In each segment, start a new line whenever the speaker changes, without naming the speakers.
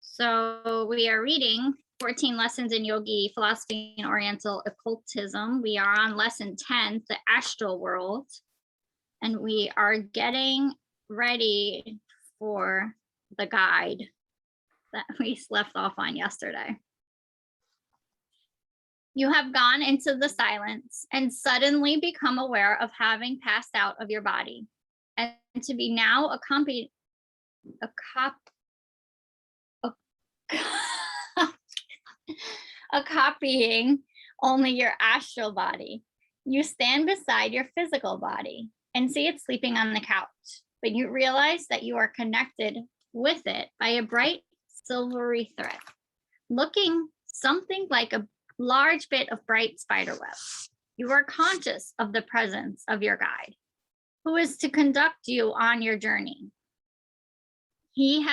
So we are reading 14 Lessons in Yogi Philosophy and Oriental Occultism. We are on lesson 10, the astral world, and we are getting ready for the guide that we left off on yesterday. You have gone into the silence and suddenly become aware of having passed out of your body and to be now copying only your astral body. You stand beside your physical body and see it sleeping on the couch, but you realize that you are connected with it by a bright silvery thread, looking something like a large bit of bright spider web. You are conscious of the presence of your guide, who is to conduct you on your journey. He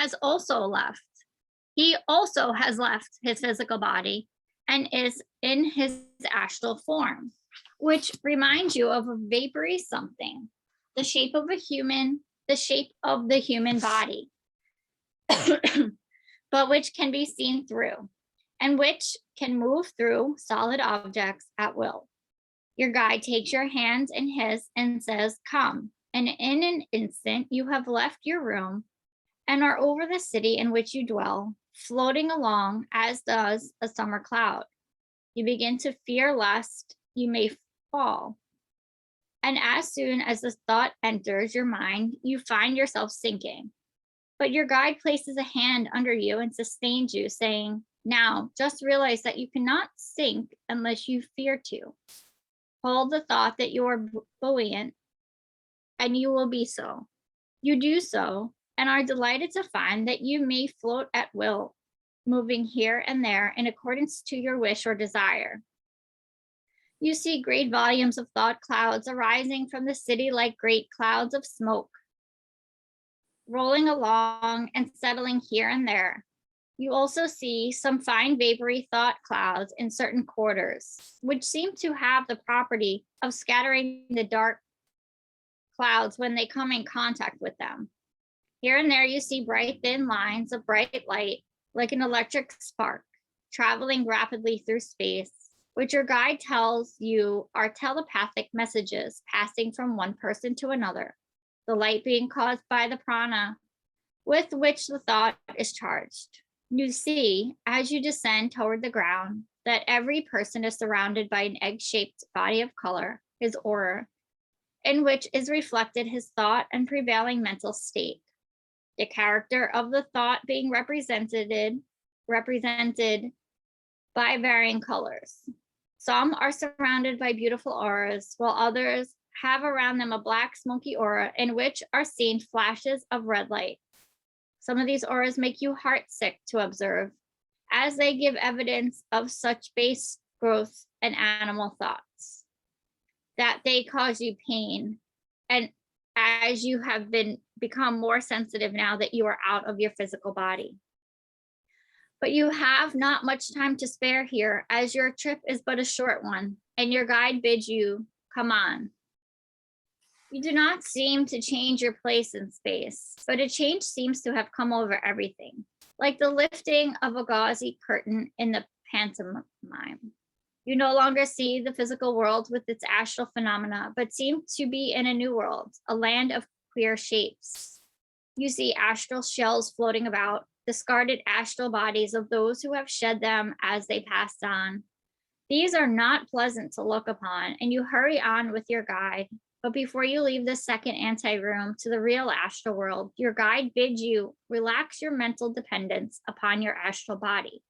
also has left his physical body and is in his astral form, which reminds you of a vapory something, the shape of the human body, but which can be seen through and which can move through solid objects at will. Your guide takes your hand in his and says, "Come," and in an instant you have left your room and are over the city in which you dwell, floating along as does a summer cloud. You begin to fear lest you may fall. And as soon as the thought enters your mind, you find yourself sinking. But your guide places a hand under you and sustains you, saying, "Now, just realize that you cannot sink unless you fear to. Hold the thought that you are buoyant, and you will be so. You do so, and are delighted to find that you may float at will, moving here and there in accordance to your wish or desire. You see great volumes of thought clouds arising from the city like great clouds of smoke, rolling along and settling here and there. You also see some fine vapory thought clouds in certain quarters, which seem to have the property of scattering the dark clouds when they come in contact with them. Here and there you see bright thin lines of bright light, like an electric spark, traveling rapidly through space, which your guide tells you are telepathic messages passing from one person to another, the light being caused by the prana with which the thought is charged. You see, as you descend toward the ground, that every person is surrounded by an egg-shaped body of color, his aura, in which is reflected his thought and prevailing mental state. The character of the thought being represented by varying colors. Some are surrounded by beautiful auras, while others have around them a black smoky aura in which are seen flashes of red light. Some of these auras make you heartsick to observe, as they give evidence of such base growth and animal thoughts, that they cause you pain, and as you have become more sensitive now that you are out of your physical body. But you have not much time to spare here, as your trip is but a short one, and your guide bids you come on. You do not seem to change your place in space, but a change seems to have come over everything, like the lifting of a gauzy curtain in the pantomime. You no longer see the physical world with its astral phenomena, but seem to be in a new world, a land of queer shapes. You see astral shells floating about, discarded astral bodies of those who have shed them as they passed on. These are not pleasant to look upon, and you hurry on with your guide. But before you leave the second anteroom to the real astral world, your guide bids you relax your mental dependence upon your astral body.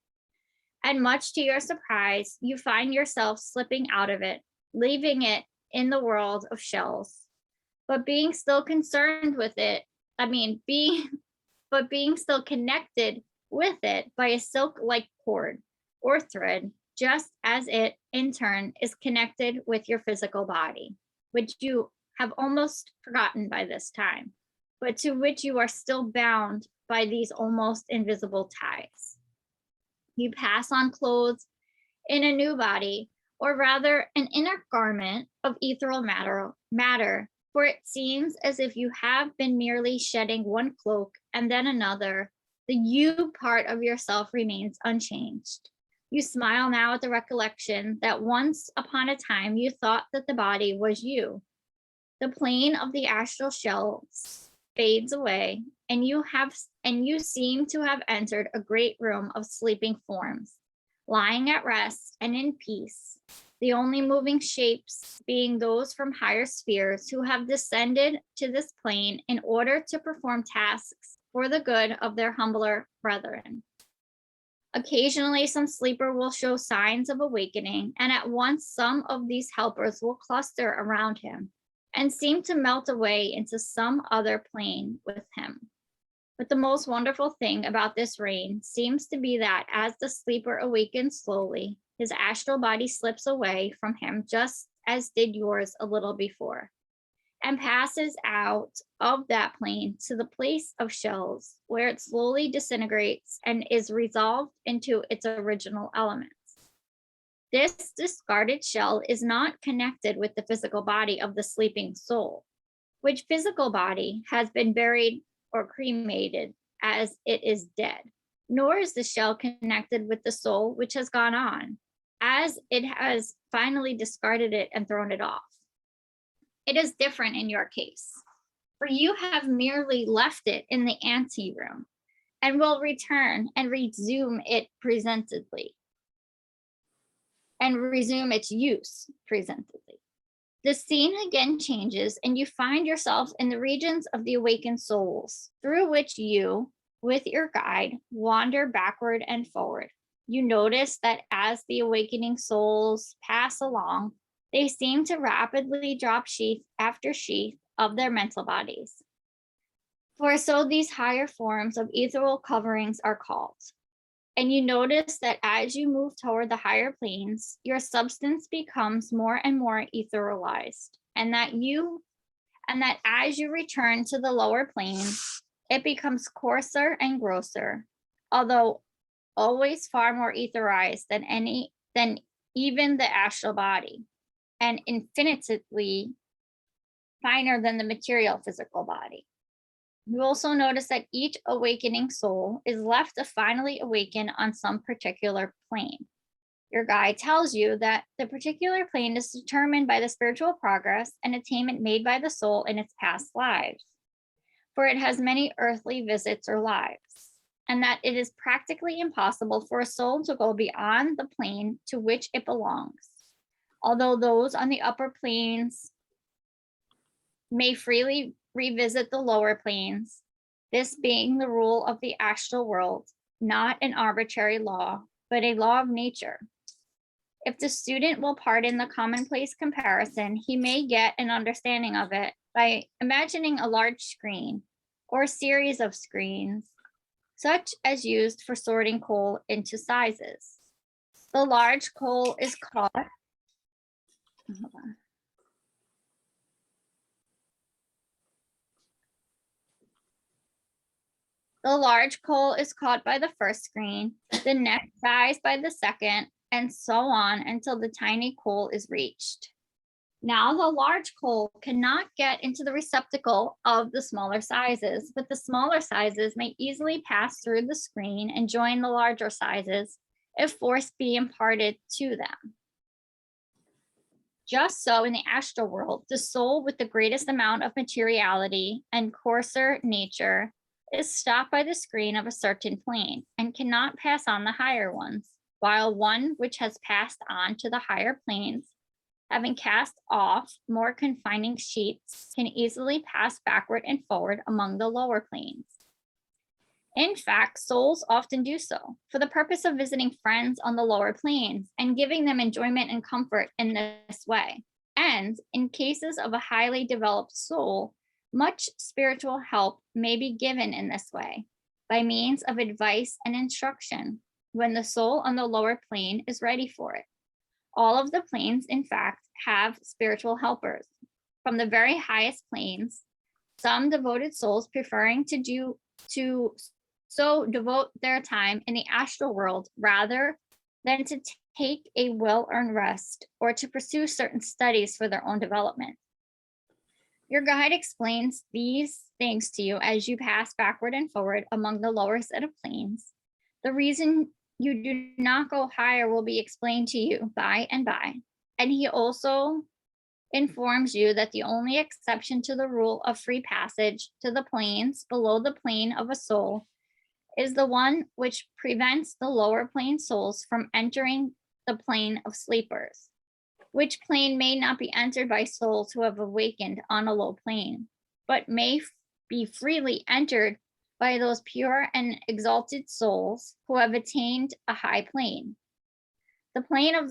And much to your surprise, you find yourself slipping out of it, leaving it in the world of shells. But being still concerned with it, being still connected with it by a silk-like cord or thread, just as it, in turn, is connected with your physical body, which you have almost forgotten by this time, but to which you are still bound by these almost invisible ties. You pass on clothes in a new body, or rather an inner garment of ethereal matter, for it seems as if you have been merely shedding one cloak and then another, The you part of yourself remains unchanged. You smile now at the recollection that once upon a time you thought that the body was you. The plane of the astral shell fades away, and you seem to have entered a great room of sleeping forms, lying at rest and in peace, the only moving shapes being those from higher spheres who have descended to this plane in order to perform tasks for the good of their humbler brethren. Occasionally, some sleeper will show signs of awakening, and at once some of these helpers will cluster around him and seem to melt away into some other plane with him. But the most wonderful thing about this reign seems to be that as the sleeper awakens slowly, his astral body slips away from him just as did yours a little before, and passes out of that plane to the place of shells where it slowly disintegrates and is resolved into its original elements. This discarded shell is not connected with the physical body of the sleeping soul, which physical body has been buried or cremated as it is dead, nor is the shell connected with the soul which has gone on, as it has finally discarded it and thrown it off. It is different in your case, for you have merely left it in the anteroom and will return and resume its use presently. The scene again changes, and you find yourself in the regions of the awakened souls, through which you, with your guide, wander backward and forward. You notice that as the awakening souls pass along, they seem to rapidly drop sheath after sheath of their mental bodies. For so these higher forms of ethereal coverings are called. And you notice that as you move toward the higher planes, your substance becomes more and more etherealized, and that as you return to the lower planes, it becomes coarser and grosser, although always far more etherized than even the astral body, and infinitely finer than the material physical body. You also notice that each awakening soul is left to finally awaken on some particular plane. Your guide tells you that the particular plane is determined by the spiritual progress and attainment made by the soul in its past lives, for it has many earthly visits or lives, and that it is practically impossible for a soul to go beyond the plane to which it belongs, although those on the upper planes may freely revisit the lower planes, this being the rule of the astral world, not an arbitrary law, but a law of nature. If the student will pardon the commonplace comparison, he may get an understanding of it by imagining a large screen or a series of screens, such as used for sorting coal into sizes. The large coal is caught. Hold on. The large coal is caught by the first screen, the next size by the second, and so on until the tiny coal is reached. Now the large coal cannot get into the receptacle of the smaller sizes, but the smaller sizes may easily pass through the screen and join the larger sizes if force be imparted to them. Just so in the astral world, the soul with the greatest amount of materiality and coarser nature is stopped by the screen of a certain plane and cannot pass on the higher ones, while one which has passed on to the higher planes, having cast off more confining sheets, can easily pass backward and forward among the lower planes. In fact, souls often do so for the purpose of visiting friends on the lower planes and giving them enjoyment and comfort in this way. And in cases of a highly developed soul, much spiritual help may be given in this way by means of advice and instruction when the soul on the lower plane is ready for it. All of the planes, in fact, have spiritual helpers. From the very highest planes, some devoted souls preferring to devote their time in the astral world rather than to take a well-earned rest or to pursue certain studies for their own development. Your guide explains these things to you as you pass backward and forward among the lower set of planes. The reason you do not go higher will be explained to you by and by. And he also informs you that the only exception to the rule of free passage to the planes below the plane of a soul is the one which prevents the lower plane souls from entering the plane of sleepers, which plane may not be entered by souls who have awakened on a low plane, but may be freely entered by those pure and exalted souls who have attained a high plane. The plane of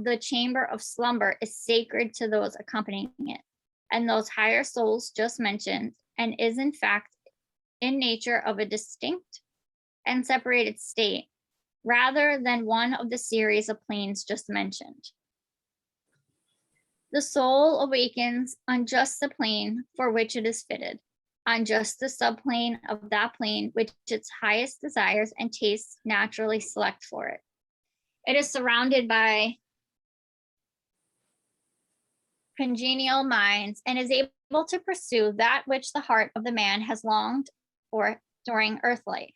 the chamber of slumber is sacred to those accompanying it, and those higher souls just mentioned, and is in fact in nature of a distinct and separated state, rather than one of the series of planes just mentioned. The soul awakens on just the plane for which it is fitted, on just the subplane of that plane which its highest desires and tastes naturally select for it. It is surrounded by congenial minds and is able to pursue that which the heart of the man has longed for during earth life.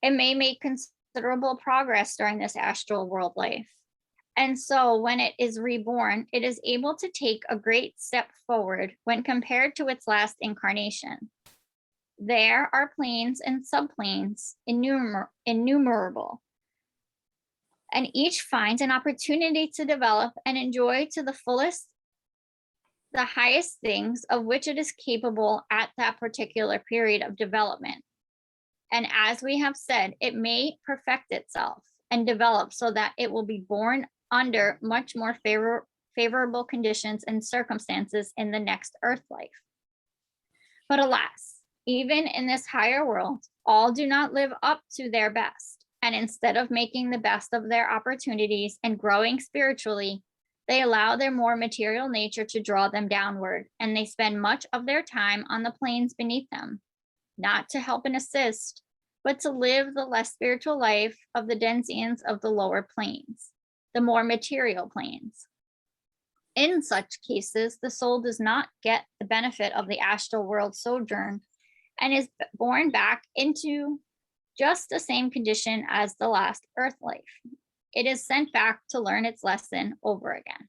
It may make considerable progress during this astral world life. And so when it is reborn, it is able to take a great step forward when compared to its last incarnation. There are planes and subplanes innumerable, and each finds an opportunity to develop and enjoy to the fullest the highest things of which it is capable at that particular period of development. And as we have said, it may perfect itself and develop so that it will be born under much more favorable conditions and circumstances in the next earth life. But alas, even in this higher world, all do not live up to their best. And instead of making the best of their opportunities and growing spiritually, they allow their more material nature to draw them downward, and they spend much of their time on the planes beneath them, not to help and assist, but to live the less spiritual life of the denizens of the lower planes, the more material planes. In such cases, the soul does not get the benefit of the astral world sojourn and is born back into just the same condition as the last earth life. It is sent back to learn its lesson over again.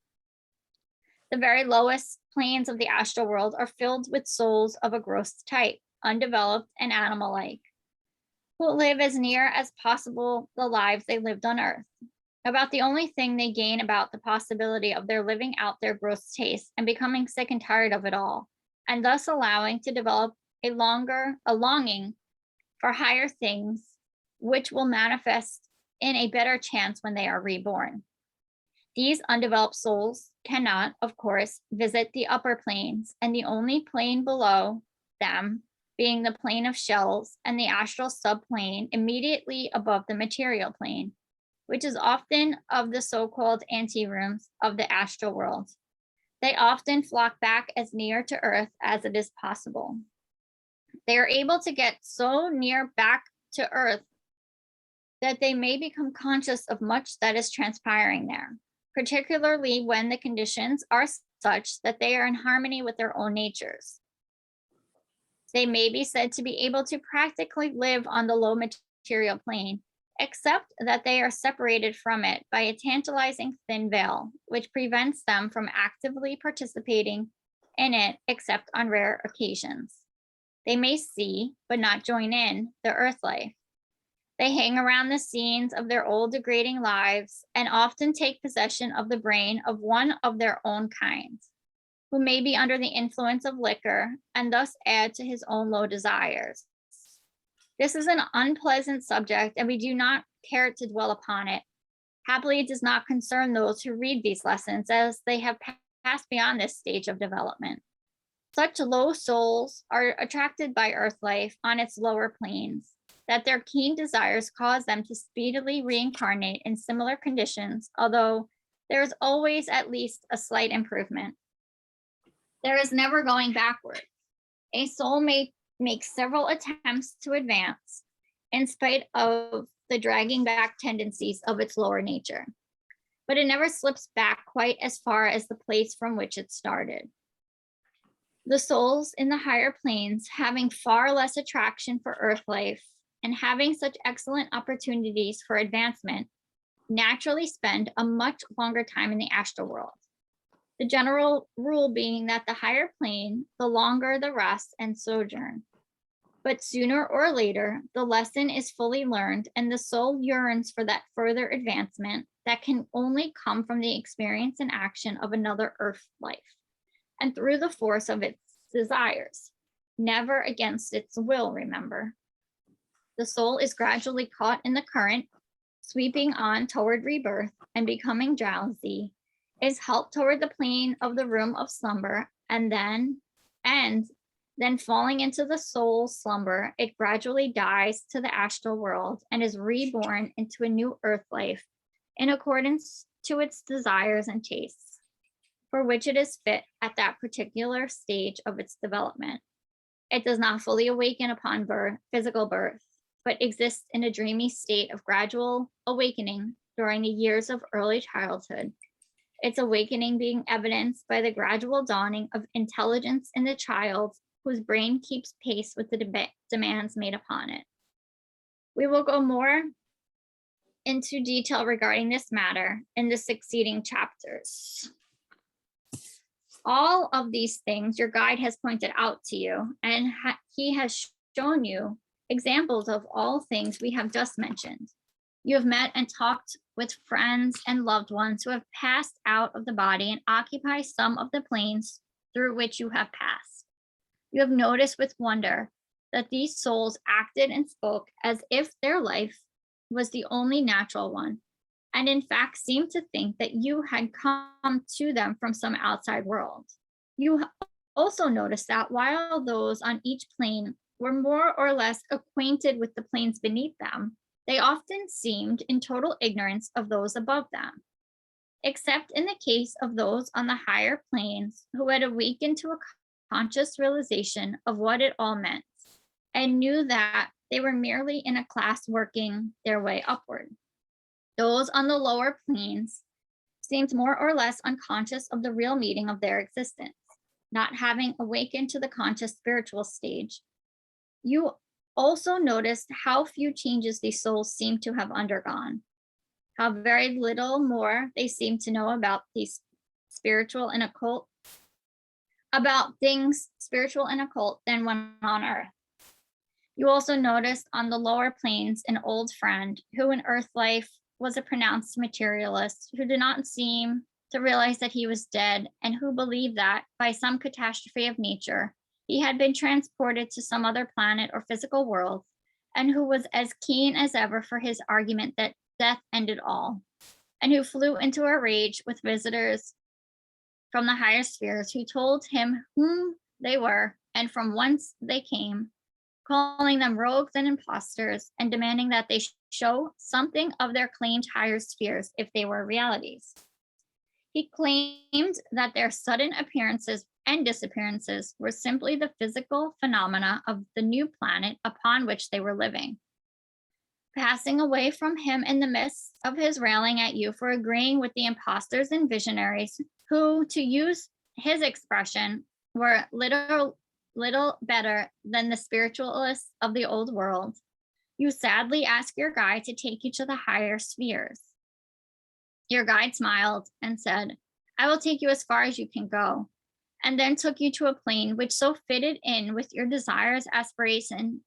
The very lowest planes of the astral world are filled with souls of a gross type, undeveloped and animal-like, who live as near as possible the lives they lived on earth. About the only thing they gain about the possibility of their living out their gross tastes and becoming sick and tired of it all, and thus allowing to develop a longing for higher things, which will manifest in a better chance when they are reborn. These undeveloped souls cannot, of course, visit the upper planes, and the only plane below them being the plane of shells and the astral subplane immediately above the material plane, which is often of the so-called anterooms of the astral world. They often flock back as near to earth as it is possible. They are able to get so near back to earth that they may become conscious of much that is transpiring there, particularly when the conditions are such that they are in harmony with their own natures. They may be said to be able to practically live on the low material plane, except that they are separated from it by a tantalizing thin veil, which prevents them from actively participating in it except on rare occasions. They may see, but not join in, the earth life. They hang around the scenes of their old degrading lives and often take possession of the brain of one of their own kind, who may be under the influence of liquor and thus add to his own low desires. This is an unpleasant subject, and we do not care to dwell upon it. Happily, it does not concern those who read these lessons, as they have passed beyond this stage of development. Such low souls are attracted by earth life on its lower planes, that their keen desires cause them to speedily reincarnate in similar conditions, although there is always at least a slight improvement. There is never going backward. A soul may make several attempts to advance in spite of the dragging back tendencies of its lower nature. but it never slips back quite as far as the place from which it started. The souls in the higher planes, having far less attraction for earth life and having such excellent opportunities for advancement, naturally spend a much longer time in the astral world. The general rule being that the higher plane, the longer the rest and sojourn. But sooner or later, the lesson is fully learned and the soul yearns for that further advancement that can only come from the experience and action of another earth life and through the force of its desires, never against its will, remember. The soul is gradually caught in the current, sweeping on toward rebirth and becoming drowsy, is helped toward the plane of the room of slumber, and then falling into the soul's slumber, it gradually dies to the astral world and is reborn into a new earth life in accordance to its desires and tastes, for which it is fit at that particular stage of its development. It does not fully awaken upon physical birth, but exists in a dreamy state of gradual awakening during the years of early childhood. Its awakening being evidenced by the gradual dawning of intelligence in the child whose brain keeps pace with the demands made upon it. We will go more into detail regarding this matter in the succeeding chapters. All of these things your guide has pointed out to you, and he has shown you examples of all things we have just mentioned. You have met and talked with friends and loved ones who have passed out of the body and occupy some of the planes through which you have passed. You have noticed with wonder that these souls acted and spoke as if their life was the only natural one, and in fact seemed to think that you had come to them from some outside world. You also noticed that while those on each plane were more or less acquainted with the planes beneath them, they often seemed in total ignorance of those above them, except in the case of those on the higher planes who had awakened to a conscious realization of what it all meant and knew that they were merely in a class working their way upward. Those on the lower planes seemed more or less unconscious of the real meaning of their existence, not having awakened to the conscious spiritual stage. You also noticed how few changes these souls seem to have undergone, how very little more they seem to know about these spiritual and occult, about things spiritual and occult than when on earth. You also noticed on the lower planes an old friend who in earth life was a pronounced materialist who did not seem to realize that he was dead and who believed that by some catastrophe of nature, he had been transported to some other planet or physical world, and who was as keen as ever for his argument that death ended all, and who flew into a rage with visitors from the higher spheres who told him whom they were and from whence they came, calling them rogues and impostors and demanding that they show something of their claimed higher spheres if they were realities. He claimed that their sudden appearances and disappearances were simply the physical phenomena of the new planet upon which they were living. Passing away from him in the midst of his railing at you for agreeing with the impostors and visionaries who, to use his expression, were little better than the spiritualists of the old world, you sadly ask your guide to take you to the higher spheres. Your guide smiled and said, "I will take you as far as you can go," and then took you to a plane which so fitted in with your desires, aspirations,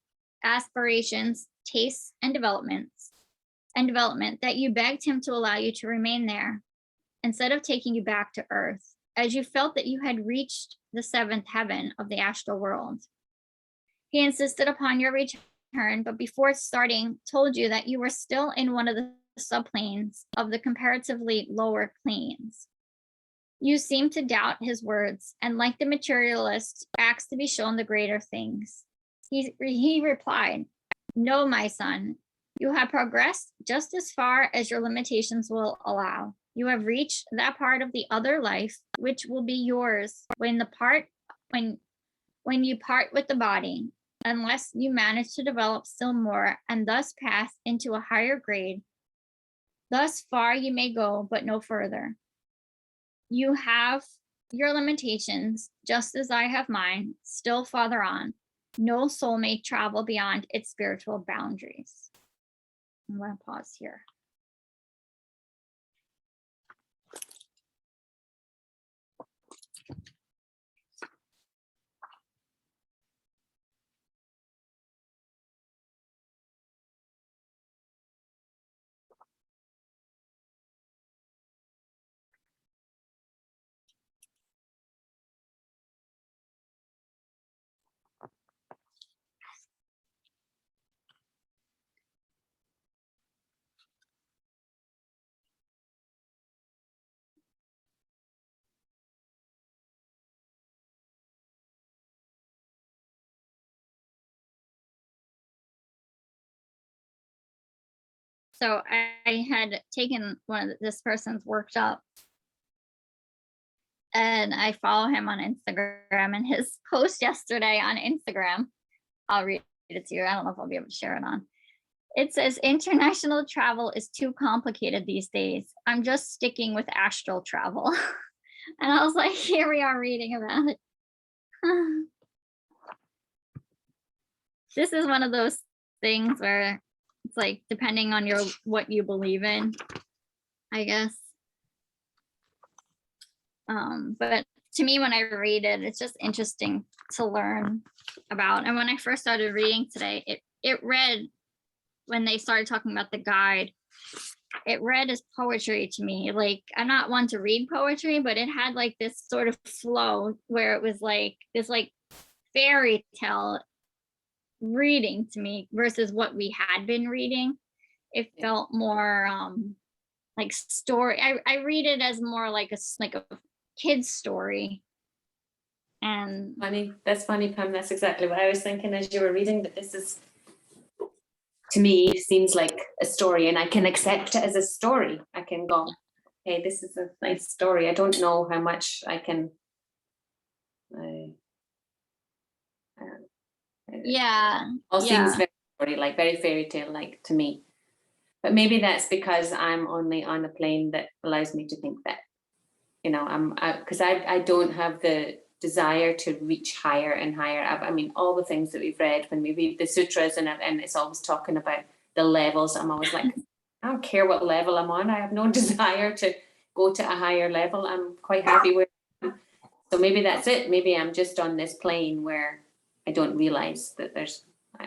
tastes, and development that you begged him to allow you to remain there, instead of taking you back to earth, as you felt that you had reached the seventh heaven of the astral world. He insisted upon your return, but before starting, told you that you were still in one of the subplanes of the comparatively lower planes. You seemed to doubt his words, and like the materialist, asked to be shown the greater things. He replied, "No, my son, you have progressed just as far as your limitations will allow. You have reached that part of the other life which will be yours when you part with the body, unless you manage to develop still more and thus pass into a higher grade. Thus far you may go, but no further. You have your limitations, just as I have mine, still farther on. No soul may travel beyond its spiritual boundaries. I'm going to pause here. So I had taken one of this person's workshop, and I follow him on Instagram, and his post yesterday on Instagram, I'll read it to you. I don't know if I'll be able to share it on. It says, international travel is too complicated these days. I'm just sticking with astral travel. And I was like, here we are reading about it. This is one of those things where it's like, depending on what you believe in, I guess. But to me, when I read it, it's just interesting to learn about. And when I first started reading today, it read, when they started talking about the guide, it read as poetry to me. Like, I'm not one to read poetry, but it had like this sort of flow where it was like this like fairy tale reading to me versus what we had been reading. It felt more like story. I read it as more like a kid's story. And
funny, that's funny, Pam. That's exactly what I was thinking as you were reading, that this is, to me, seems like a story, and I can accept it as a story. I can go, hey, this is a nice story. I don't know how much I can
yeah,
all
yeah.
seems very story like, very fairy tale like to me. But maybe that's because I'm only on a plane that allows me to think that, you know, because I don't have the desire to reach higher and higher up. I mean, all the things that we've read, when we read the sutras and it's always talking about the levels, I'm always like, I don't care what level I'm on. I have no desire to go to a higher level. I'm quite happy where I am. So maybe that's it. Maybe I'm just on this plane where I don't realize that there's, I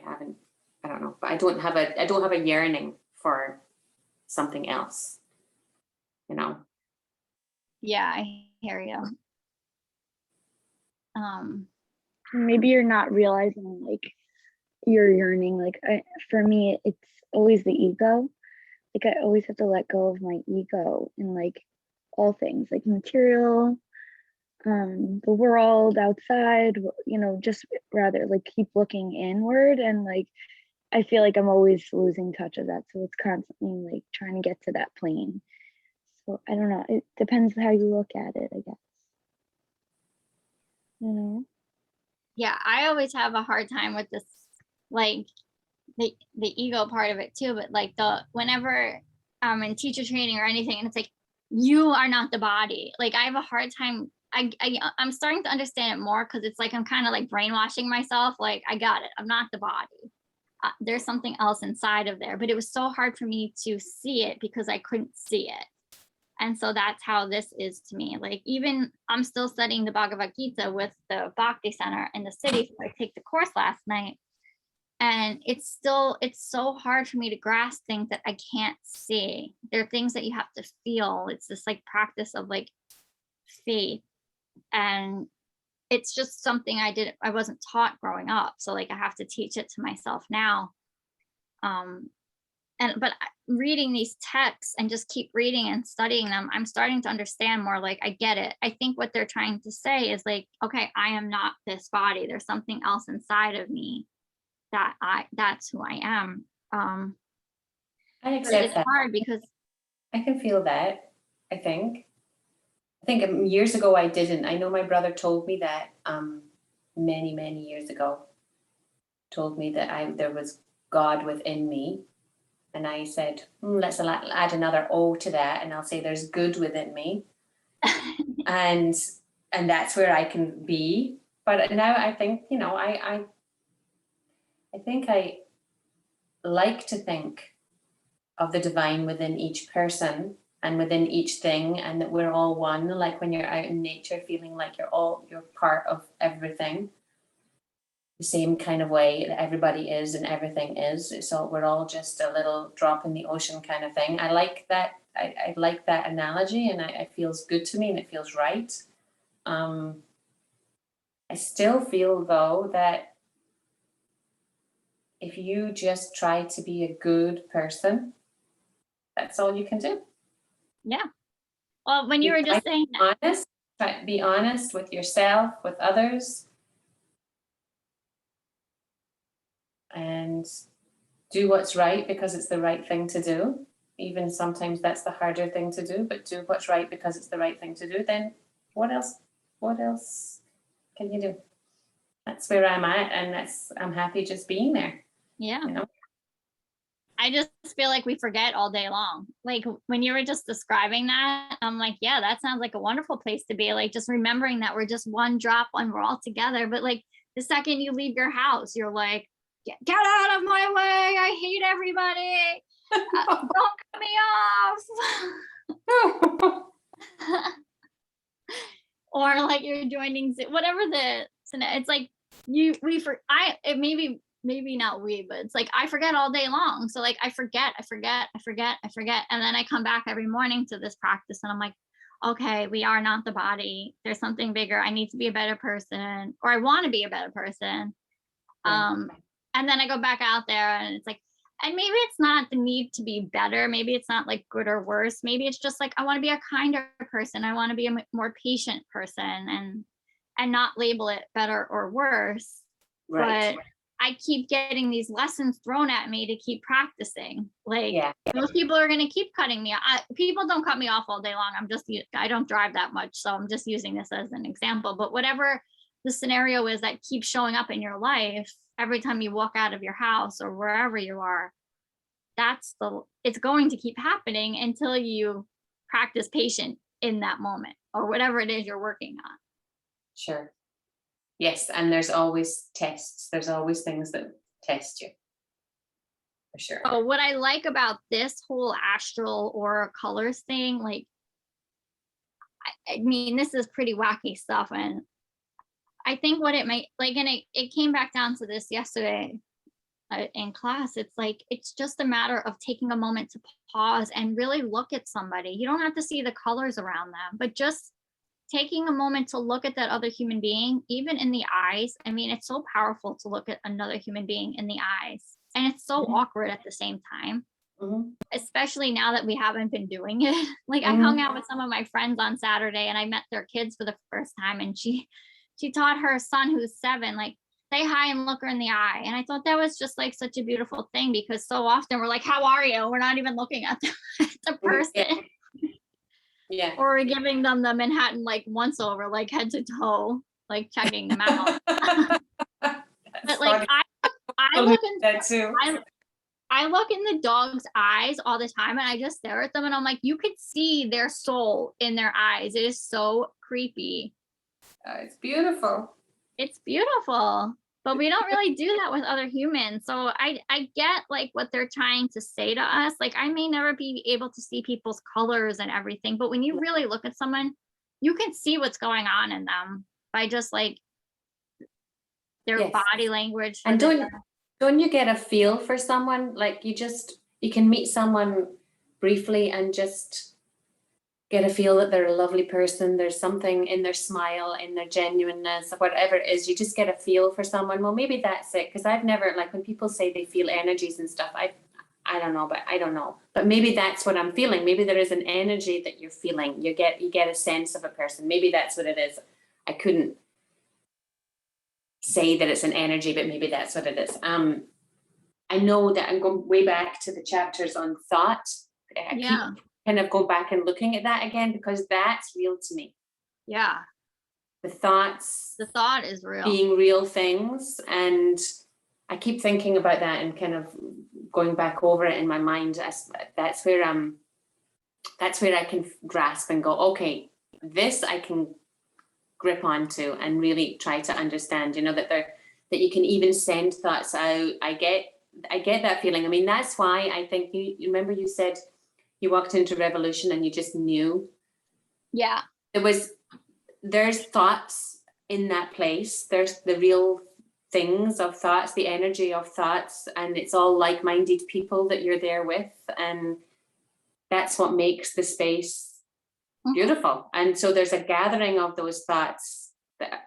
haven't, I don't know, but I don't have a yearning for something else, you know?
Yeah, I hear you.
Maybe you're not realizing like you're yearning. Like for me, it's always the ego. Like I always have to let go of my ego in like all things, like material, the world outside, you know, just rather like keep looking inward. And like I feel like I'm always losing touch of that. So it's constantly like trying to get to that plane. So I don't know. It depends how you look at it, I guess. You know?
Yeah, I always have a hard time with this, like the ego part of it too. But like whenever I'm in teacher training or anything, and it's like, you are not the body. Like I have a hard time. I'm starting to understand it more, because it's like I'm kind of like brainwashing myself. Like, I got it. I'm not the body. There's something else inside of there. But it was so hard for me to see it because I couldn't see it. And so that's how this is to me. Like, even I'm still studying the Bhagavad Gita with the Bhakti Center in the city. So I take the course last night. And it's so hard for me to grasp things that I can't see. There are things that you have to feel. It's this like practice of like faith. And it's just something I wasn't taught growing up. So like I have to teach it to myself now. But reading these texts and just keep reading and studying them, I'm starting to understand more. Like, I get it. I think what they're trying to say is like, okay, I am not this body. There's something else inside of me that's who I am.
I accept that.
Hard because
I can feel that. I think years ago I didn't. I know my brother told me that many years ago. Told me that there was God within me, And I said, let's add another O to that, and I'll say there's good within me. and that's where I can be. But now I think, I think I like to think of the divine within each person and within each thing, and that we're all one, like when you're out in nature feeling like you're part of everything, the same kind of way that everybody is and everything is. So we're all just a little drop in the ocean kind of thing. I like that. I like that analogy, and it feels good to me, and it feels right. I still feel though that if you just try to be a good person, that's all you can do.
Yeah. Well, when you were just saying that,
Try to be honest with yourself, with others, and do what's right because it's the right thing to do. Even sometimes that's the harder thing to do, but do what's right because it's the right thing to do. Then what else can you do? That's where I'm at, and I'm happy just being there.
yeah.
You know?
I just feel like we forget all day long. Like when you were just describing that, I'm like, yeah, that sounds like a wonderful place to be. Like just remembering that we're just one drop when we're all together. But like the second you leave your house, you're like, get out of my way. I hate everybody. Don't cut me off. Or like you're joining whatever it's like maybe not we, but it's like I forget all day long. So like I forget, and then I come back every morning to this practice, and I'm like, okay, we are not the body. There's something bigger. I need to be a better person, or I want to be a better person. And then I go back out there, and it's like, and maybe it's not the need to be better. Maybe it's not like good or worse. Maybe it's just like I want to be a kinder person. I want to be a more patient person, and not label it better or worse.
Right.
But I keep getting these lessons thrown at me to keep practicing. Like those people are going to keep cutting me off. People don't cut me off all day long. I don't drive that much. So I'm just using this as an example, but whatever the scenario is that keeps showing up in your life, every time you walk out of your house or wherever you are, it's going to keep happening until you practice patient in that moment or whatever it is you're working on.
Sure. Yes, and there's always tests. There's always things that test you. For sure.
Oh, what I like about this whole astral or colors thing, like, I mean, this is pretty wacky stuff. And I think what it might like, and it came back down to this yesterday in class. It's like, it's just a matter of taking a moment to pause and really look at somebody. You don't have to see the colors around them, but just taking a moment to look at that other human being, even in the eyes. I mean, it's so powerful to look at another human being in the eyes. And it's so awkward at the same time, especially now that we haven't been doing it. Like I hung out with some of my friends on Saturday, and I met their kids for the first time. And she taught her son, who's 7, like, say hi and look her in the eye. And I thought that was just like such a beautiful thing, because so often we're like, how are you? We're not even looking at the person.
Yeah.
Or giving them the Manhattan like once over, like head to toe, like checking them out. But like I look in
that too.
I look in the dog's eyes all the time, and I just stare at them, and I'm like, you could see their soul in their eyes. It is so creepy.
It's beautiful.
It's beautiful. But we don't really do that with other humans. So I get like what they're trying to say to us. Like I may never be able to see people's colors and everything, but when you really look at someone, you can see what's going on in them by just like their body language.
And don't you get a feel for someone? Like you can meet someone briefly and just get a feel that they're a lovely person. There's something in their smile, in their genuineness, whatever it is. You just get a feel for someone. Well, maybe that's it. Because I've never, like when people say they feel energies and stuff, I don't know. But maybe that's what I'm feeling. Maybe there is an energy that you're feeling. You get a sense of a person. Maybe that's what it is. I couldn't say that it's an energy, but maybe that's what it is. I know that I'm going way back to the chapters on thought. I keep kind of go back and looking at that again, because that's real to me.
Yeah.
The thought is real. Being real things, and I keep thinking about that and kind of going back over it in my mind. That's where I can grasp and go, okay, this I can grip onto and really try to understand, that you can even send thoughts out. I get that feeling. I mean, that's why I think you remember you said you walked into Revolution and you just knew.
Yeah.
There's thoughts in that place. There's the real things of thoughts, the energy of thoughts, and it's all like-minded people that you're there with, and that's what makes the space beautiful. And so there's a gathering of those thoughts that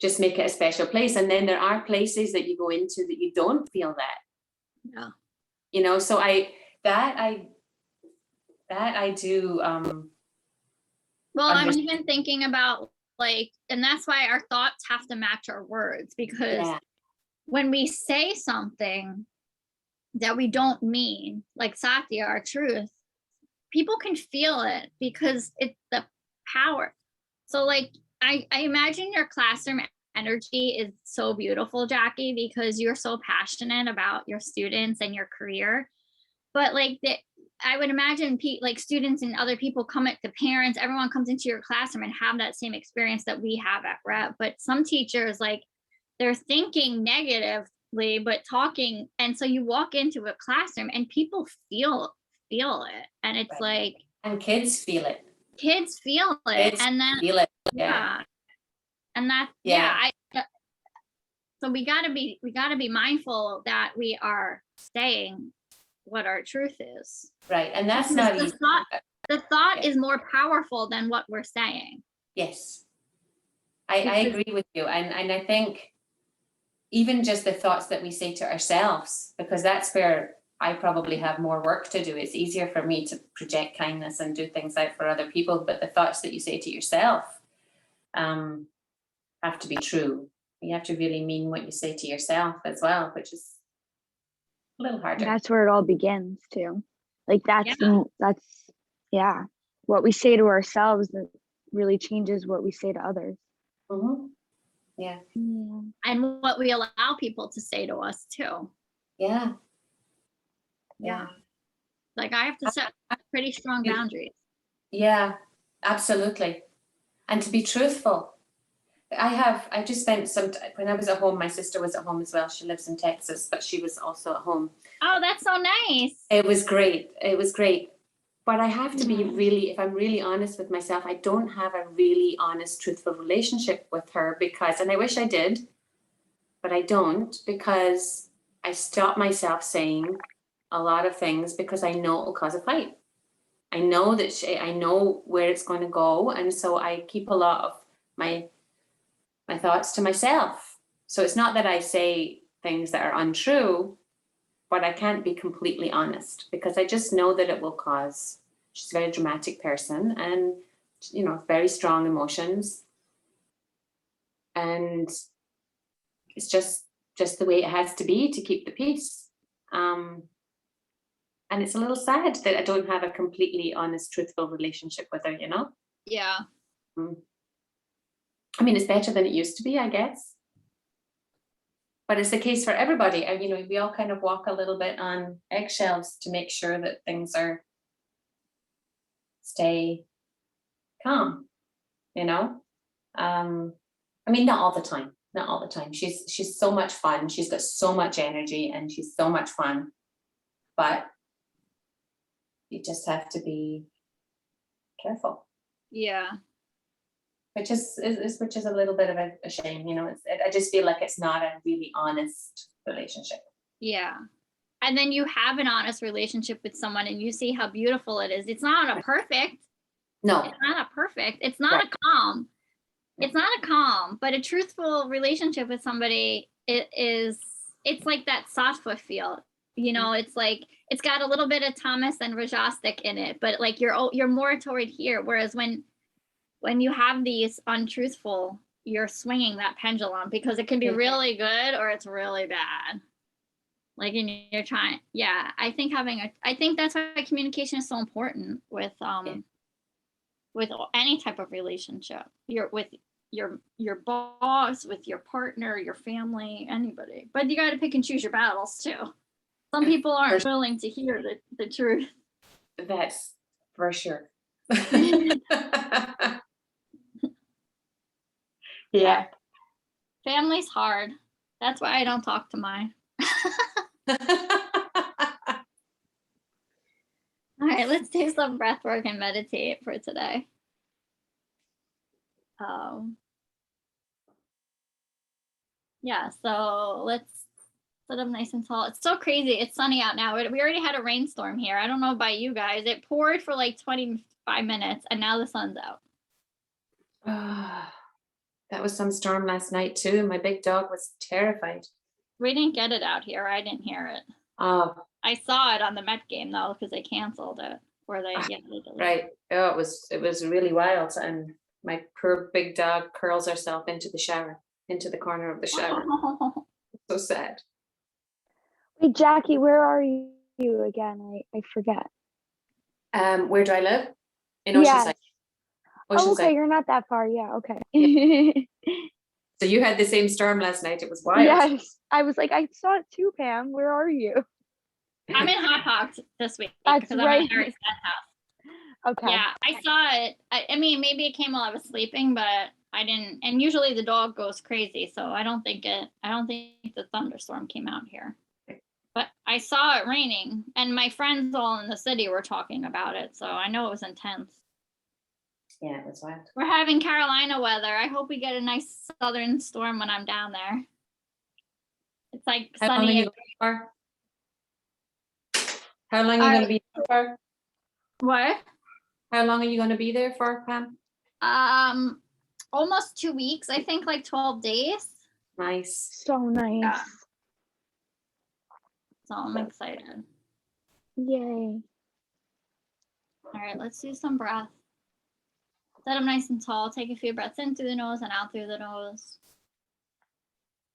just make it a special place. And then there are places that you go into that you don't feel that.
Yeah.
So I do.
Well, I'm even thinking about and that's why our thoughts have to match our words, because when we say something that we don't mean, like Satya, our truth, people can feel it because it's the power. So I imagine your classroom energy is so beautiful, Jackie, because you're so passionate about your students and your career. But I would imagine students and other people come at the parents, everyone comes into your classroom and have that same experience that we have at Rep. But some teachers, they're thinking negatively, but talking. And so you walk into a classroom and people feel it. And it's
and kids feel it.
Kids feel it.
Kids
and then
feel it. Yeah.
And that, so we gotta be mindful that we are saying what our truth is.
Right. And that's not easy.
The thought is more powerful than what we're saying.
Yes. I agree with you. And I think even just the thoughts that we say to ourselves, because that's where I probably have more work to do. It's easier for me to project kindness and do things out for other people, but the thoughts that you say to yourself have to be true. You have to really mean what you say to yourself as well, which is a little harder.
That's where it all begins too. What we say to ourselves that really changes what we say to others.
Mm-hmm. Yeah.
And what we allow people to say to us too.
Yeah.
I have to set pretty strong boundaries.
Yeah, absolutely. And to be truthful. I just spent when I was at home, my sister was at home as well. She lives in Texas, but she was also at home.
Oh, that's so nice.
It was great. But I have to be if I'm really honest with myself, I don't have a really honest, truthful relationship with her and I wish I did, but I don't, because I stop myself saying a lot of things because I know it will cause a fight. I know I know where it's going to go. And so I keep a lot of my thoughts to myself. So it's not that I say things that are untrue, but I can't be completely honest because I just know that it will cause. She's a very dramatic person and, very strong emotions. And it's just the way it has to be to keep the peace. And it's a little sad that I don't have a completely honest, truthful relationship with her,
Yeah.
I mean, it's better than it used to be, I guess. But it's the case for everybody. We all kind of walk a little bit on eggshells to make sure that things stay calm, I mean, not all the time. Not all the time. She's so much fun. She's got so much energy and she's so much fun. But you just have to be careful.
Yeah.
Which is a little bit of a shame, I just feel like it's not a really honest relationship.
Yeah. And then you have an honest relationship with someone and you see how beautiful it is. It's not a perfect.
No.
It's not a perfect. It's not a calm. It's not a calm, but a truthful relationship with somebody, it's like that sattva feel. It's got a little bit of tamas and rajastic in it, but you're more toward here. Whereas when you have these untruthful, you're swinging that pendulum because it can be really good or it's really bad. And you're trying. Yeah, I think that's why communication is so important with any type of relationship. With your boss, with your partner, your family, anybody. But you got to pick and choose your battles too. Some people aren't willing to hear the truth.
That's for sure. Yeah.
Family's hard. That's why I don't talk to mine. All right, let's do some breath work and meditate for today. Yeah, so let's sit up nice and tall. It's so crazy. It's sunny out now. We already had a rainstorm here. I don't know about you guys. It poured for like 25 minutes and now the sun's out.
That was some storm last night too. My big dog was terrified.
We didn't get it out here. I didn't hear it.
Oh,
I saw it on the Met game though, because they canceled it. Or they
right. Oh, it was really wild. And my poor big dog curls herself into the shower, into the corner of the shower. So sad.
Wait, Jackie, where are you again? I forget.
Where do I live? In
Yes.
Oceanside.
Oh, okay,
Oceanside.
you're not that far. Yeah, okay.
So you had the same storm last night. It was wild.
Yes. I was like, I saw it too, Pam. Where are you?
I'm in Hot Box this week
That's
because
right.
I'm at Harry's house.
Okay.
Yeah, I saw it. I mean, maybe it came while I was sleeping, but I didn't. And usually the dog goes crazy, so I don't think the thunderstorm came out here. But I saw it raining, and my friends all in the city were talking about it, so I know it was intense.
Yeah, it was wild.
We're having Carolina weather. I hope we get a nice southern storm when I'm down there. It's like
How long are
sunny.
you going for? How long are you going to be there for?
What?
How long are you going to be there for, Pam?
Almost 2 weeks. I think like 12 days.
Nice.
So nice.
Yeah. So I'm excited.
Yay.
All right, let's do some breath. Sit up nice and tall. Take a few breaths in through the nose and out through the nose.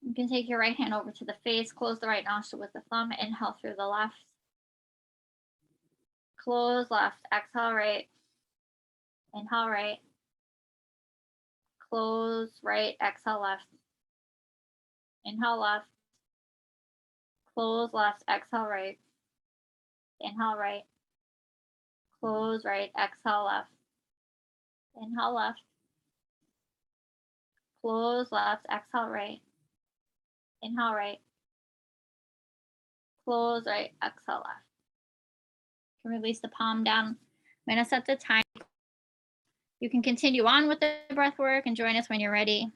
You can take your right hand over to the face. Close the right nostril with the thumb. Inhale through the left. Close left. Exhale right. Inhale right. Close right. Exhale left. Inhale left. Close left. Exhale right. Inhale right. Close right. Exhale left. Inhale left. Close left. Exhale right. Inhale right. Close right. Exhale left. You can release the palm down. I'm going to set the time. You can continue on with the breath work and join us when you're ready.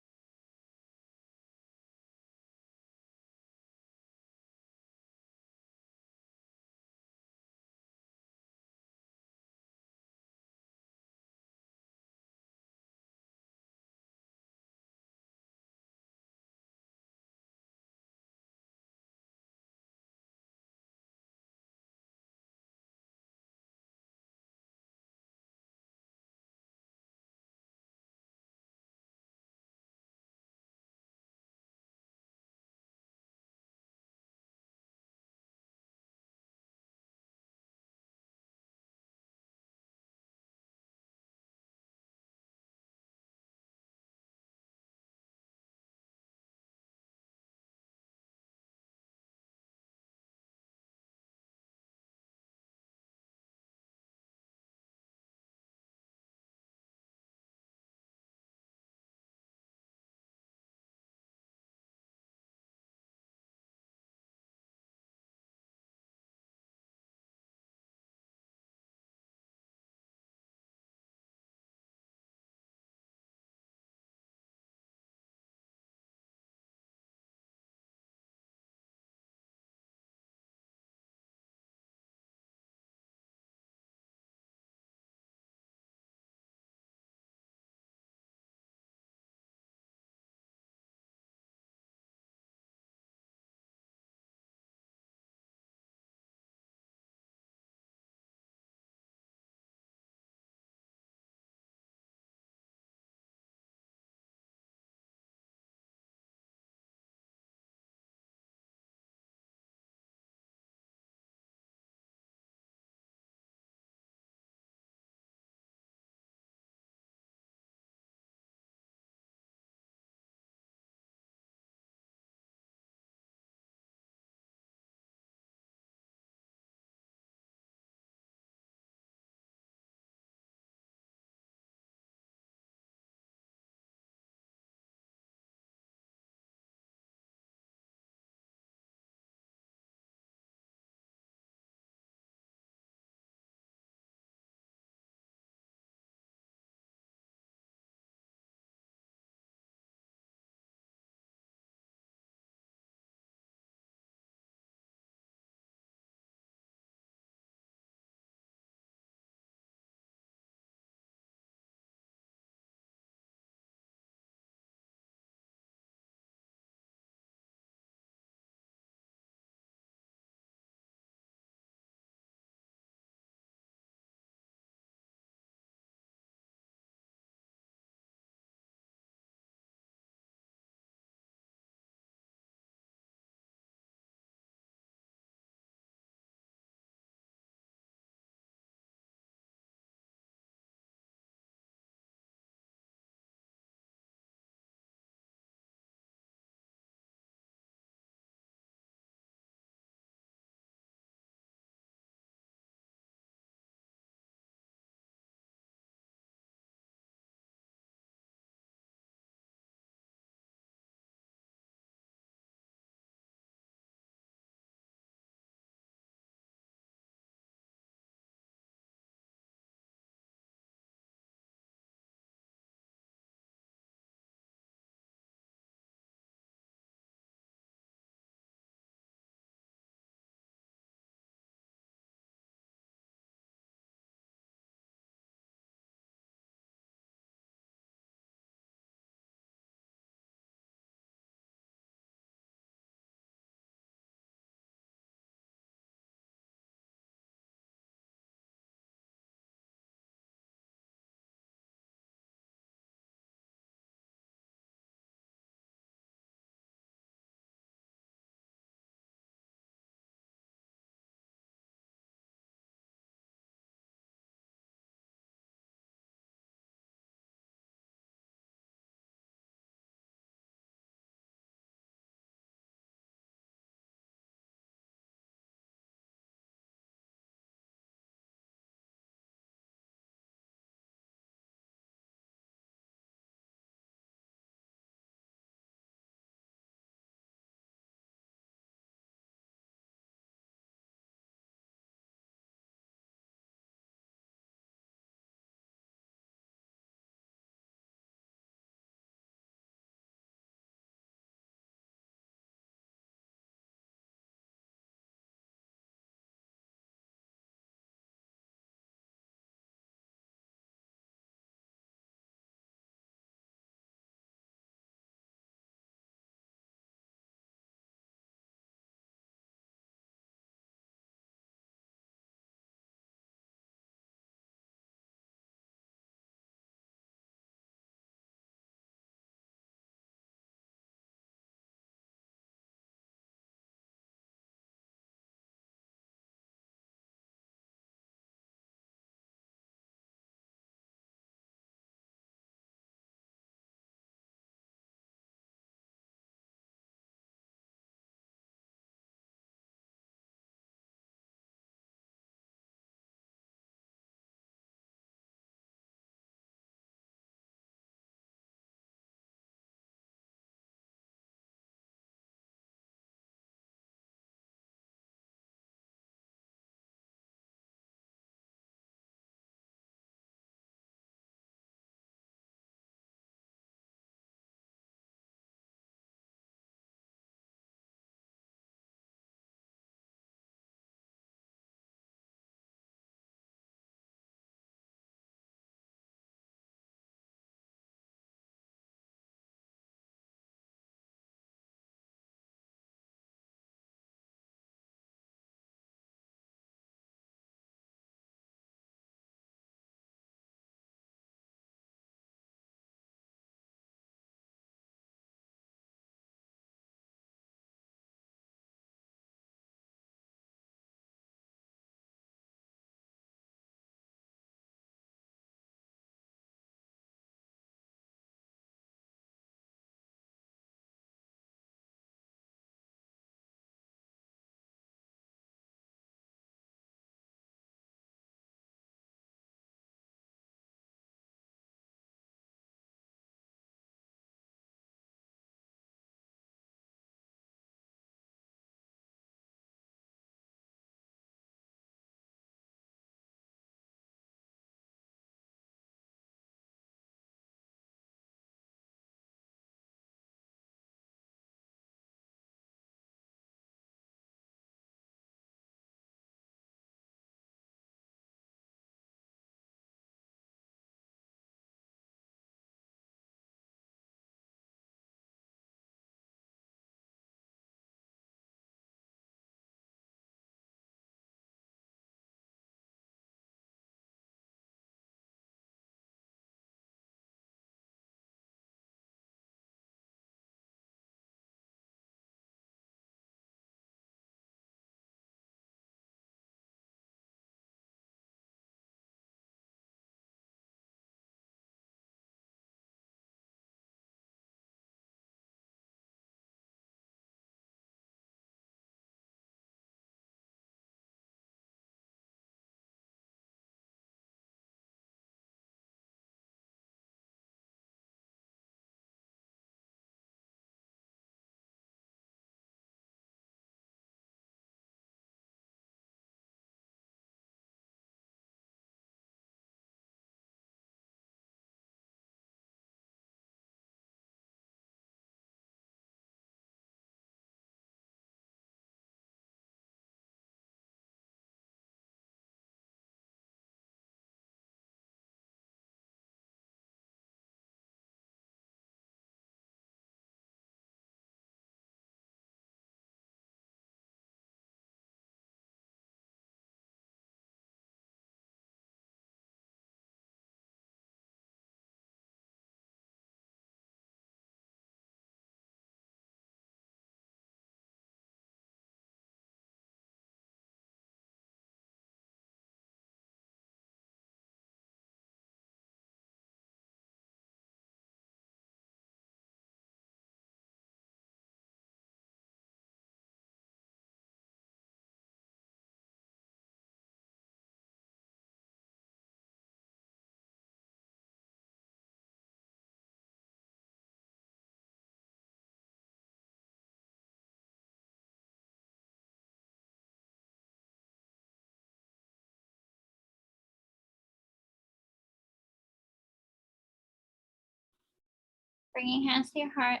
Bringing hands to your heart.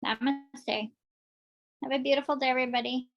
Namaste. Have a beautiful day, everybody.